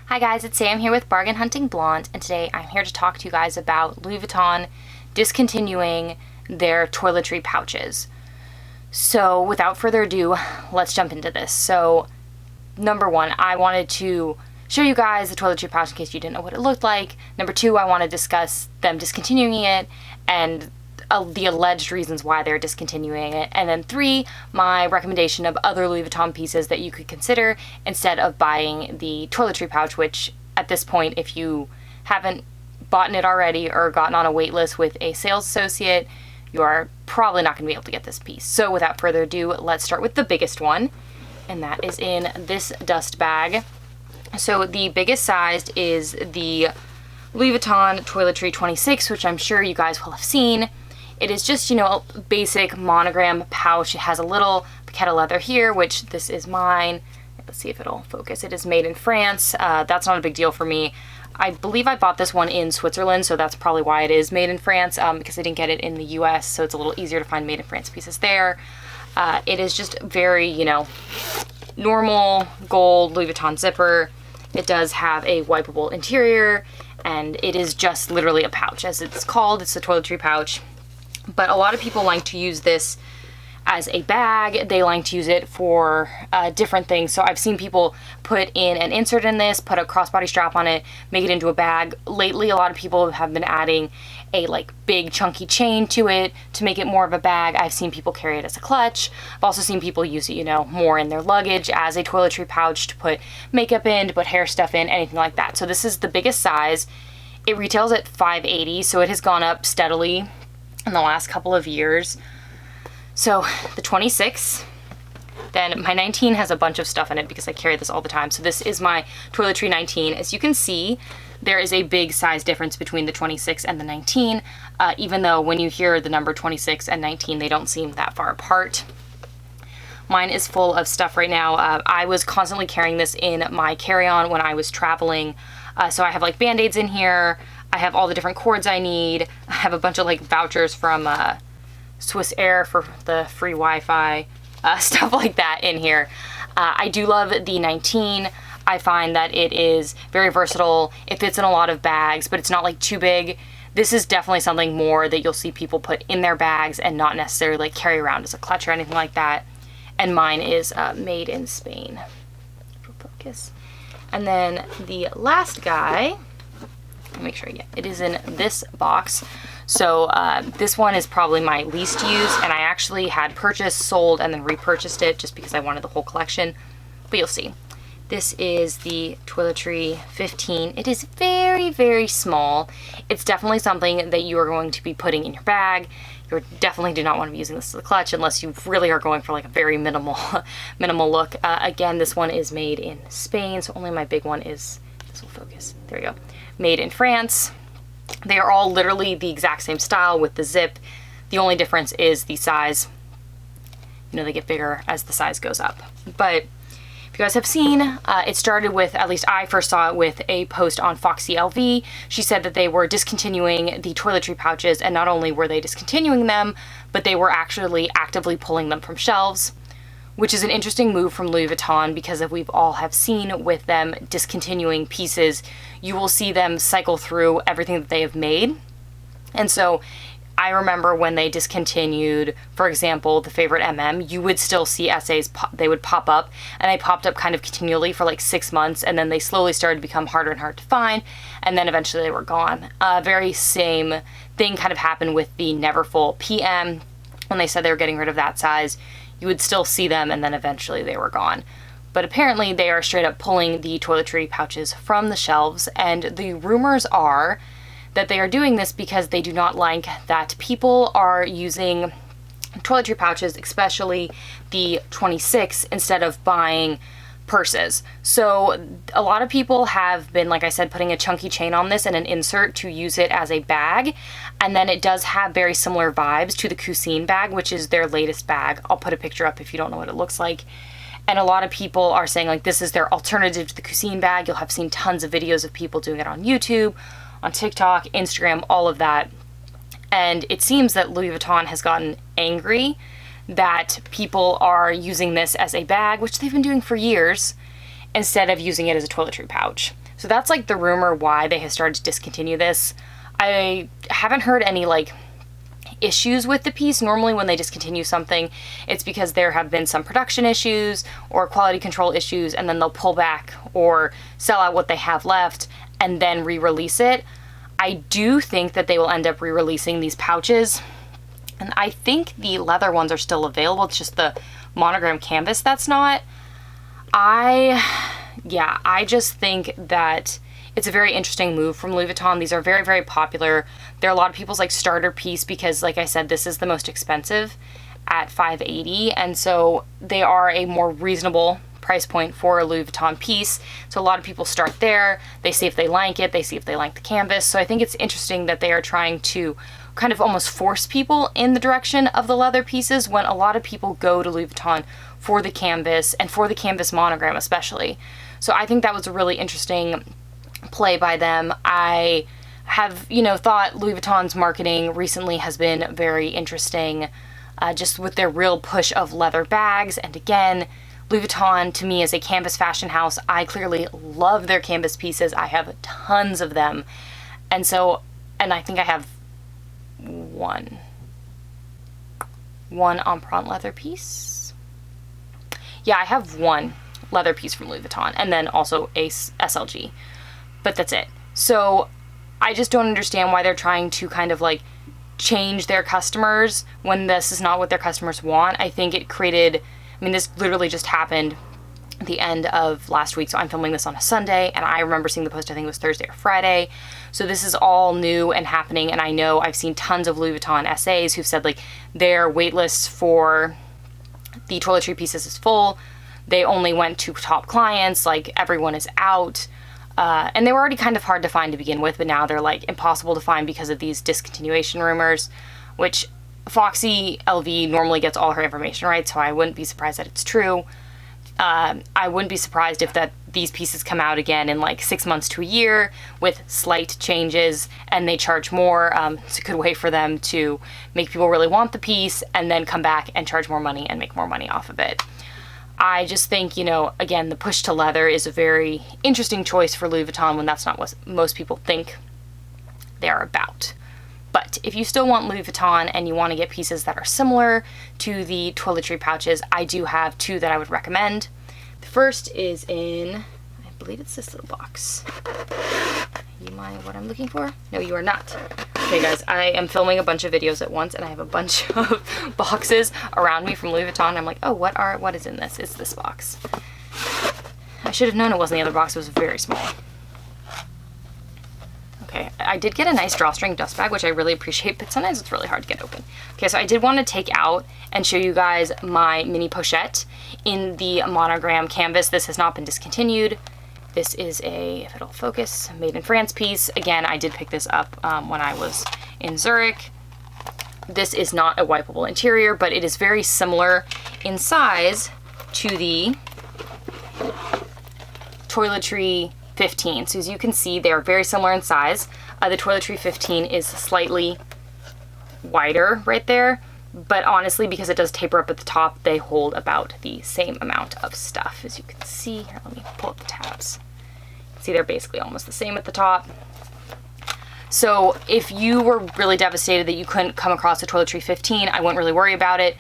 Hi guys, it's Sam here with Bargain.hunting.blonde, and today I'm here to talk to you guys about Louis Vuitton discontinuing their toiletry pouches. So without further ado, let's jump into this. So number one, I wanted to show you guys the toiletry pouch in case you didn't know what it looked like. Number two, I want to discuss them discontinuing it and the alleged reasons why they're discontinuing it. And then three, my recommendation of other Louis Vuitton pieces that you could consider instead of buying the toiletry pouch, which at this point, if you haven't bought it already or gotten on a wait list with a sales associate, you are probably not going to be able to get this piece. So without further ado, let's start with the biggest one, and that is in this dust bag. So the biggest sized is the Louis Vuitton Toiletry 26, which I'm sure you guys will have seen. It is just, you know, a basic monogram pouch. It has a little paquette of leather here, which this is mine. Let's see if it'll focus. It is made in France. That's not a big deal for me. I believe I bought this one in Switzerland, so that's probably why it is made in France, because I didn't get it in the US, so it's a little easier to find made in France pieces there. It is just very, you know, normal gold Louis Vuitton zipper. It does have a wipeable interior, and it is just literally a pouch, as it's called. It's a toiletry pouch. But a lot of people like to use this as a bag. They like to use it for different things. So I've seen people put in an insert in this, put a crossbody strap on it, make it into a bag. Lately, a lot of people have been adding a like big chunky chain to it to make it more of a bag. I've seen people carry it as a clutch. I've also seen people use it, you know, more in their luggage as a toiletry pouch to put makeup in, to put hair stuff in, anything like that. So this is the biggest size. It retails at $580, so it has gone up steadily in the last couple of years. So the 26, then my 19 has a bunch of stuff in it because I carry this all the time. So this is my Toiletry 19. As you can see, there is a big size difference between the 26 and the 19, even though when you hear the number 26 and 19, they don't seem that far apart. Mine is full of stuff right now. I was constantly carrying this in my carry-on when I was traveling. So I have like Band-Aids in here. I have all the different cords I need. I have a bunch of like vouchers from Swiss Air for the free Wi-Fi, stuff like that in here. I do love the 19. I find that it is very versatile. It fits in a lot of bags, but it's not like too big. This is definitely something more that you'll see people put in their bags and not necessarily like carry around as a clutch or anything like that. And mine is made in Spain. Focus. And then the last guy, make sure, yeah, it is in this box. So this one is probably my least used, and I actually had purchased, sold, and then repurchased it just because I wanted the whole collection, but you'll see. This is the Toiletry 15. It is very, very small. It's definitely something that you are going to be putting in your bag. You definitely do not want to be using this as a clutch unless you really are going for like a very minimal look. Again, this one is made in Spain, so only my big one is, this will focus, there you go, made in France. They are all literally the exact same style with the zip. The only difference is the size. You know, they get bigger as the size goes up. But if you guys have seen, it started with, at least I first saw it with a post on Foxy LV. She said that they were discontinuing the toiletry pouches, and not only were they discontinuing them, but they were actually actively pulling them from shelves, which is an interesting move from Louis Vuitton because if we've all have seen with them discontinuing pieces, you will see them cycle through everything that they have made. And so I remember when they discontinued, for example, the Favorite MM, you would still see essays, they would pop up, and they popped up kind of continually for like 6 months, and then they slowly started to become harder and harder to find, and then eventually they were gone. Very same thing kind of happened with the Neverfull PM. When they said they were getting rid of that size, you would still see them, and then eventually they were gone. But apparently they are straight up pulling the toiletry pouches from the shelves, and the rumors are that they are doing this because they do not like that people are using toiletry pouches, especially the 26, instead of buying purses. So a lot of people have been, like I said, putting a chunky chain on this and an insert to use it as a bag. And then it does have very similar vibes to the Cuisine bag, which is their latest bag. I'll put a picture up if you don't know what it looks like. And a lot of people are saying like this is their alternative to the Cuisine bag. You'll have seen tons of videos of people doing it on YouTube, on TikTok, Instagram, all of that. And it seems that Louis Vuitton has gotten angry that people are using this as a bag, which they've been doing for years, instead of using it as a toiletry pouch. So that's like the rumor why they have started to discontinue this. I haven't heard any like issues with the piece. Normally when they discontinue something, it's because there have been some production issues or quality control issues, and then they'll pull back or sell out what they have left and then re-release it. I do think that they will end up re-releasing these pouches, and I think the leather ones are still available. It's just the monogram canvas that's not. I just think that it's a very interesting move from Louis Vuitton. These are very, very popular. They're a lot of people's like starter piece because, like I said, this is the most expensive at $580, and so they are a more reasonable price point for a Louis Vuitton piece. So a lot of people start there. They see if they like it. They see if they like the canvas. So I think it's interesting that they are trying to kind of almost force people in the direction of the leather pieces, when a lot of people go to Louis Vuitton for the canvas and for the canvas monogram especially. So I think that was a really interesting play by them. I have, thought Louis Vuitton's marketing recently has been very interesting, just with their real push of leather bags. And again, Louis Vuitton to me is a canvas fashion house. I clearly love their canvas pieces. I have tons of them. And I think I have one Empreinte leather piece. Yeah, I have one leather piece from Louis Vuitton, and then also a SLG, but that's it. So I just don't understand why they're trying to kind of like change their customers when this is not what their customers want. I think it created, this literally just happened at the end of last week, so I'm filming this on a Sunday, and I remember seeing the post, I think it was Thursday or Friday. So this is all new and happening, and I know I've seen tons of Louis Vuitton SAs who've said like their wait lists for the toiletry pieces is full. They only went to top clients, like everyone is out. And they were already kind of hard to find to begin with, but now they're like impossible to find because of these discontinuation rumors, which Foxy LV normally gets all her information right, so I wouldn't be surprised that it's true. I wouldn't be surprised if these pieces come out again in like 6 months to a year with slight changes and they charge more. It's a good way for them to make people really want the piece and then come back and charge more money and make more money off of it. I just think, again, the push to leather is a very interesting choice for Louis Vuitton when that's not what most people think they're about. But if you still want Louis Vuitton and you want to get pieces that are similar to the Toiletry Pouches, I do have two that I would recommend. The first is in, I believe it's this little box. You mind what I'm looking for? No, you are not. Okay guys, I am filming a bunch of videos at once and I have a bunch of boxes around me from Louis Vuitton. I'm like, oh, what is in this? It's this box. I should have known it wasn't the other box. It was very small. Okay, I did get a nice drawstring dust bag, which I really appreciate, but sometimes it's really hard to get open. Okay, so I did want to take out and show you guys my mini pochette in the monogram canvas. This has not been discontinued. This is a, if it'll focus, made in France piece. Again, I did pick this up when I was in Zurich. This is not a wipeable interior, but it is very similar in size to the Toiletry 15. So as you can see, they are very similar in size. The Toiletry 15 is slightly wider right there, but honestly, because it does taper up at the top, they hold about the same amount of stuff. As you can see, here, let me pull up the tabs. See, they're basically almost the same at the top. So if you were really devastated that you couldn't come across a Toiletry 15, I wouldn't really worry about it.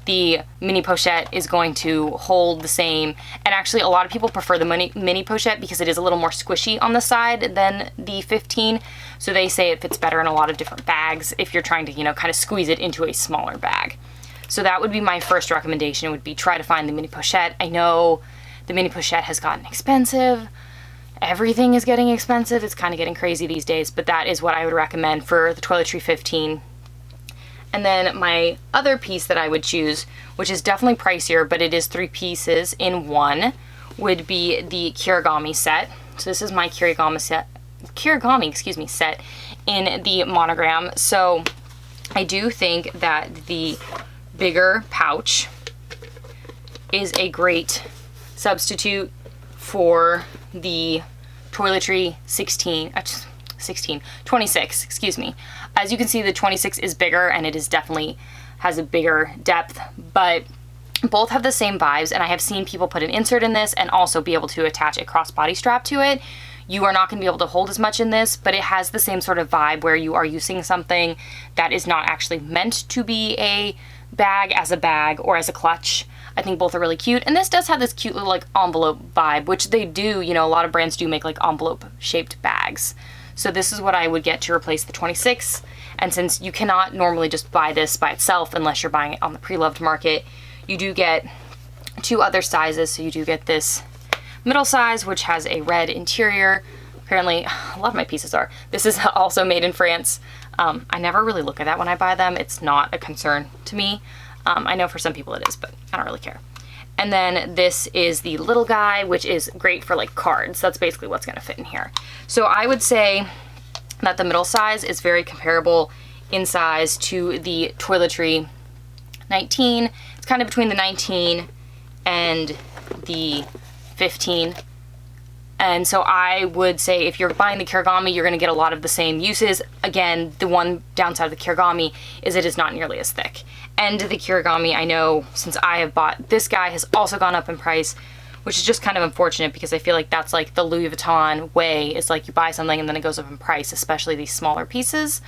The mini pochette is going to hold the same, and actually a lot of people prefer the mini pochette because it is a little more squishy on the side than the 15, so they say it fits better in a lot of different bags if you're trying to, kind of squeeze it into a smaller bag. So that would be my first recommendation, would be try to find the mini pochette. I know the mini pochette has gotten expensive. Everything is getting expensive. It's kind of getting crazy these days, but that is what I would recommend for the Toiletry 15. And then my other piece that I would choose, which is definitely pricier, but it is 3 pieces in one, would be the Kirigami set. So this is my Kirigami set in the monogram. So I do think that the bigger pouch is a great substitute for the Toiletry 26, excuse me. As you can see, the 26 is bigger and it is definitely has a bigger depth, but both have the same vibes, and I have seen people put an insert in this and also be able to attach a crossbody strap to it. you are not going to be able to hold as much in this, but it has the same sort of vibe where you are using something that is not actually meant to be a bag as a bag or as a clutch. I think both are really cute. And this does have this cute little like envelope vibe, which they do, you know, a lot of brands do make like envelope shaped bags. So this is what I would get to replace the 26. And since you cannot normally just buy this by itself unless you're buying it on the Preloved Market, you do get 2 other sizes. So you do get this middle size, which has a red interior. Apparently, a lot of my pieces are. This is also made in France. I never really look at that when I buy them. It's not a concern to me. I know for some people it is, but I don't really care. And then this is the little guy, which is great for like cards. That's basically what's gonna fit in here. So I would say that the middle size is very comparable in size to the Toiletry 19. It's kind of between the 19 and the 15. And so I would say if you're buying the Kirigami, you're gonna get a lot of the same uses. Again, the one downside of the Kirigami is it is not nearly as thick. And the Kirigami, I know since I have bought this guy, has also gone up in price, which is just kind of unfortunate because I feel like that's like the Louis Vuitton way. It's like you buy something and then it goes up in price, especially these smaller pieces.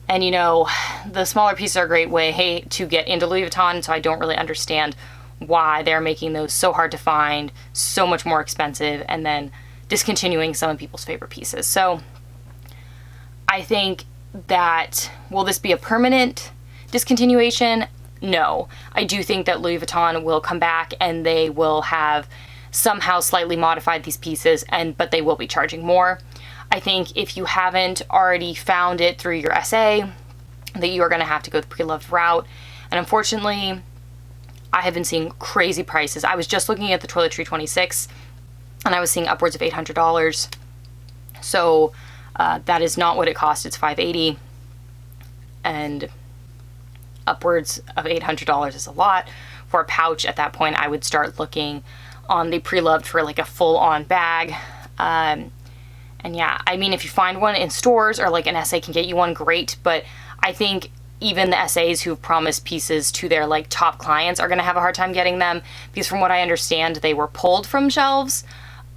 And you know, the smaller pieces are a great way to get into Louis Vuitton, so I don't really understand why they're making those so hard to find, so much more expensive, and then discontinuing some of people's favorite pieces. So I think that, will this be a permanent discontinuation? No. I do think that Louis Vuitton will come back and they will have somehow slightly modified these pieces, but they will be charging more. I think if you haven't already found it through your SA, that you are going to have to go the Preloved route. And unfortunately, I have been seeing crazy prices. I was just looking at the Toiletry 26 and I was seeing upwards of $800. So that is not what it cost. It's $580, and upwards of $800 is a lot. For a pouch at that point, I would start looking on the Preloved for like a full-on bag. And yeah, I mean, if you find one in stores or like an SA can get you one, great. But I think even the SAs who've promised pieces to their like top clients are gonna have a hard time getting them, because from what I understand, they were pulled from shelves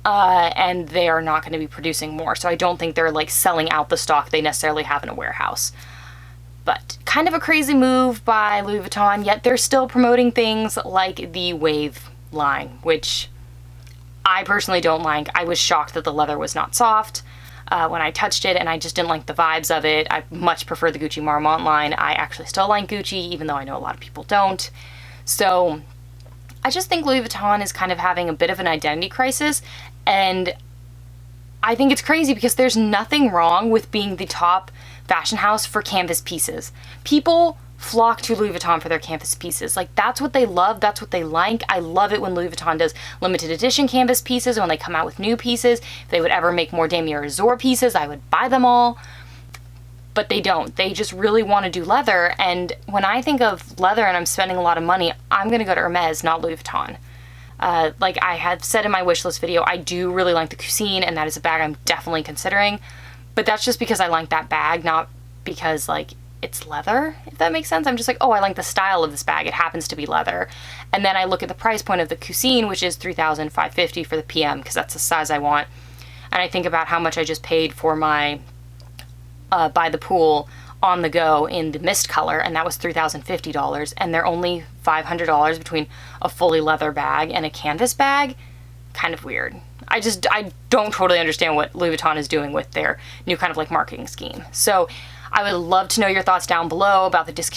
and they are not gonna be producing more. So I don't think they're like selling out the stock they necessarily have in a warehouse. But kind of a crazy move by Louis Vuitton, yet they're still promoting things like the Wave line, which I personally don't like. I was shocked that the leather was not soft when I touched it, and I just didn't like the vibes of it. I much prefer the Gucci Marmont line. I actually still like Gucci, even though I know a lot of people don't. So I just think Louis Vuitton is kind of having a bit of an identity crisis, and I think it's crazy because there's nothing wrong with being the top fashion house for canvas pieces. People flock to Louis Vuitton for their canvas pieces. Like, that's what they love, that's what they like. I love it when Louis Vuitton does limited edition canvas pieces, when they come out with new pieces. If they would ever make more Damier Azur pieces, I would buy them all. But they don't. They just really want to do leather, and when I think of leather and I'm spending a lot of money, I'm gonna go to Hermes, not Louis Vuitton. Like I had said in my wishlist video, I do really like the Cuisine, and that is a bag I'm definitely considering. But that's just because I like that bag, not because like it's leather, if that makes sense. I'm just like, oh, I like the style of this bag. It happens to be leather. And then I look at the price point of the Cuisine, which is $3,550 for the PM, because that's the size I want. And I think about how much I just paid for my By the Pool on the go in the mist color, and that was $3,050. And they're only $500 between a fully leather bag and a canvas bag. Kind of weird. I don't totally understand what Louis Vuitton is doing with their new kind of like marketing scheme. So I would love to know your thoughts down below about the discontinuation